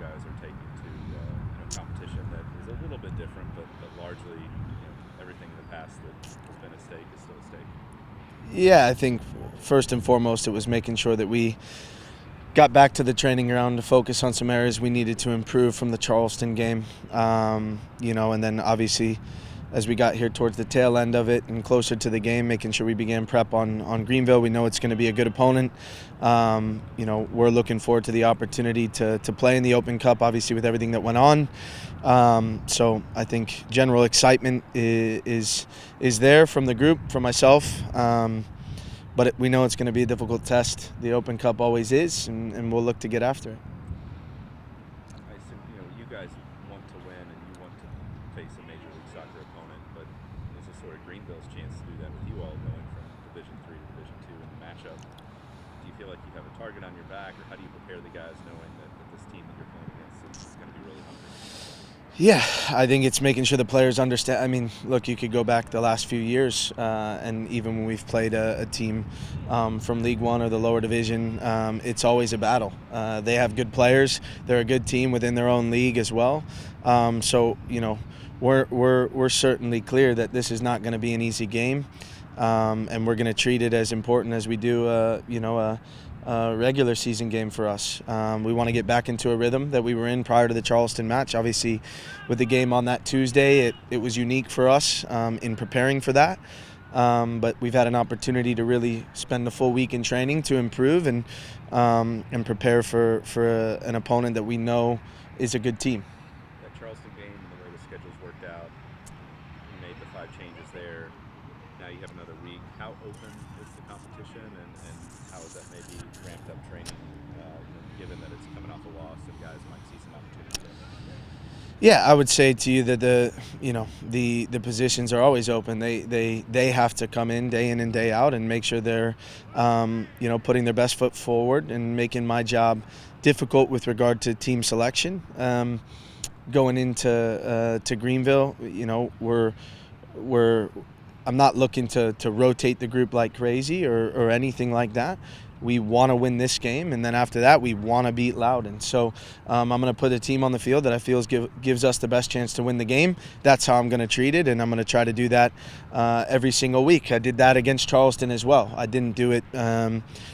guys are taking to competition that is a little bit different, but largely everything in the past that has been at stake is still at stake. Yeah, I think first and foremost it was making sure that we got back to the training ground to focus on some areas we needed to improve from the Charleston game. And then obviously as we got here towards the tail end of it and closer to the game, making sure we began prep on Greenville. We know it's going to be a good opponent. We're looking forward to the opportunity to play in the Open Cup, obviously with everything that went on. So I think general excitement is there from the group, from myself. But we know it's going to be a difficult test. The Open Cup always is, and we'll look to get after it. I assume you guys want to win and you want to face a Major League Soccer opponent, but this is sort of Greenville's chance to do that with you all going from Division III to Division II in the matchup. Do you feel like you have a target on your back, or how do you prepare the guys knowing that this team that you're playing against is going to be really hungry? Yeah, I think it's making sure the players understand. I mean, look, you could go back the last few years, and even when we've played a team from League One or the lower division, it's always a battle. They have good players. They're a good team within their own league as well. So we're certainly clear that this is not going to be an easy game, and we're going to treat it as important as we do a regular season game for us. We want to get back into a rhythm that we were in prior to the Charleston match. Obviously, with the game on that Tuesday, it was unique for us in preparing for that. But we've had an opportunity to really spend the full week in training to improve and prepare for an opponent that we know is a good team. That Charleston game and the way the schedule's worked out, you made the 5 changes there. Now you have another week. How open is the competition, and how has that maybe ramped up training, given that it's coming off a loss and guys might see some opportunities there? Yeah, I would say to you that the positions are always open. They have to come in and day out and make sure they're putting their best foot forward and making my job difficult with regard to team selection. Going into Greenville, I'm not looking to rotate the group like crazy or anything like that. We want to win this game, and then after that, we want to beat Loudoun. So I'm going to put a team on the field that I feel gives us the best chance to win the game. That's how I'm going to treat it, and I'm going to try to do that every single week. I did that against Charleston as well. I didn't do it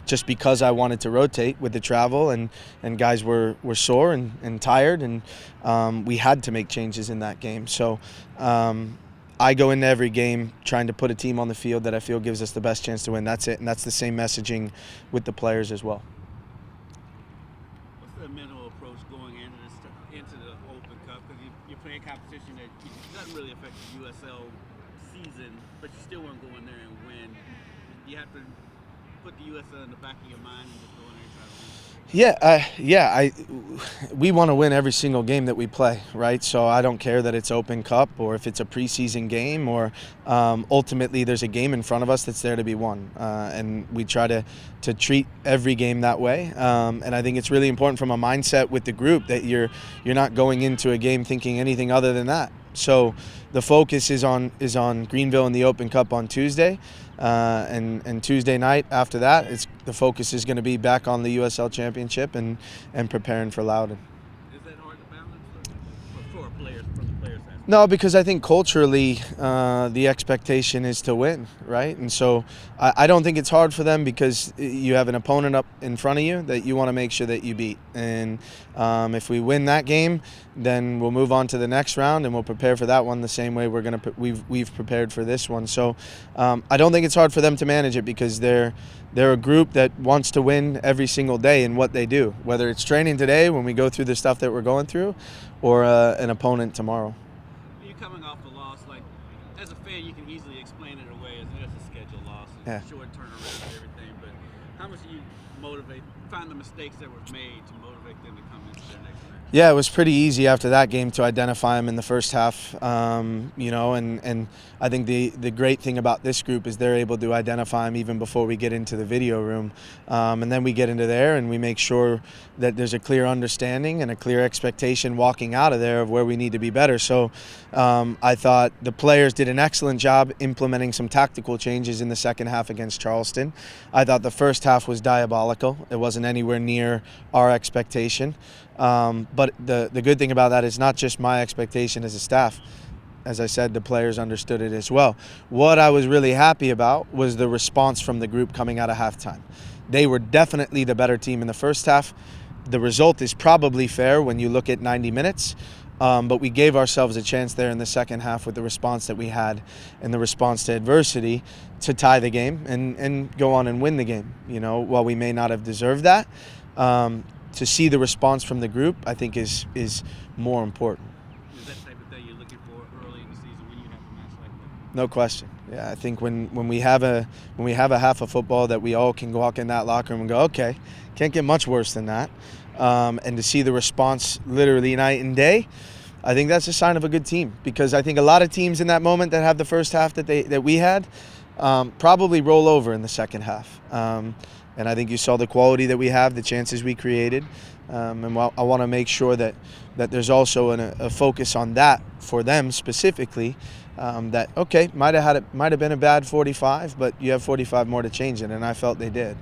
just because I wanted to rotate with the travel, and guys were sore and tired, and we had to make changes in that game. So I go into every game trying to put a team on the field that I feel gives us the best chance to win. That's it, and that's the same messaging with the players as well. What's the mental approach going into the Open Cup? Because you're playing competition that doesn't really affect the USL season, but you still want to go in there and win. You have to put the USL in the back of your mind and just go in there and try to win. We want to win every single game that we play, right? So I don't care that it's Open Cup or if it's a preseason game or ultimately there's a game in front of us that's there to be won. And we try to treat every game that way. And I think it's really important from a mindset with the group that you're not going into a game thinking anything other than that. So the focus is on Greenville in the Open Cup on Tuesday, and Tuesday night after that, the focus is going to be back on the USL Championship and preparing for Loudoun. Is that hard to balance for players, from the players' side? No, because I think culturally the expectation is to win, right? And so I don't think it's hard for them because you have an opponent up in front of you that you want to make sure that you beat. And if we win that game, then we'll move on to the next round and we'll prepare for that one the same way we've prepared for this one. So I don't think it's hard for them to manage it because they're a group that wants to win every single day in what they do, whether it's training today when we go through the stuff that we're going through or an opponent tomorrow. Coming off the loss, like as a fan, you can easily explain it away as a schedule loss, and short turnaround and everything. But how much do you find the mistakes that were made to motivate them to come into their next match? Yeah, it was pretty easy after that game to identify them in the first half, and I think the great thing about this group is they're able to identify them even before we get into the video room, and then we get into there and we make sure that there's a clear understanding and a clear expectation walking out of there of where we need to be better. So I thought the players did an excellent job implementing some tactical changes in the second half against Charleston. I thought the first half was diabolical. It wasn't wasn't anywhere near our expectation. But the good thing about that is not just my expectation as a staff. As I said, the players understood it as well. What I was really happy about was the response from the group coming out of halftime. They were definitely the better team in the first half. The result is probably fair when you look at 90 minutes, but we gave ourselves a chance there in the second half with the response that we had and the response to adversity to tie the game and go on and win the game. You know, while we may not have deserved that, to see the response from the group, I think is more important. Is that type of thing you're looking for early in the season when you have a match like that? No question. Yeah, I think when we have a half of football that we all can walk in that locker room and go, okay, can't get much worse than that, and to see the response literally night and day, I think that's a sign of a good team. Because I think a lot of teams in that moment that have the first half that we had probably roll over in the second half. And I think you saw the quality that we have, the chances we created, and I want to make sure that there's also a focus on that for them specifically. That okay, might have been a bad 45, but you have 45 more to change it, and I felt they did.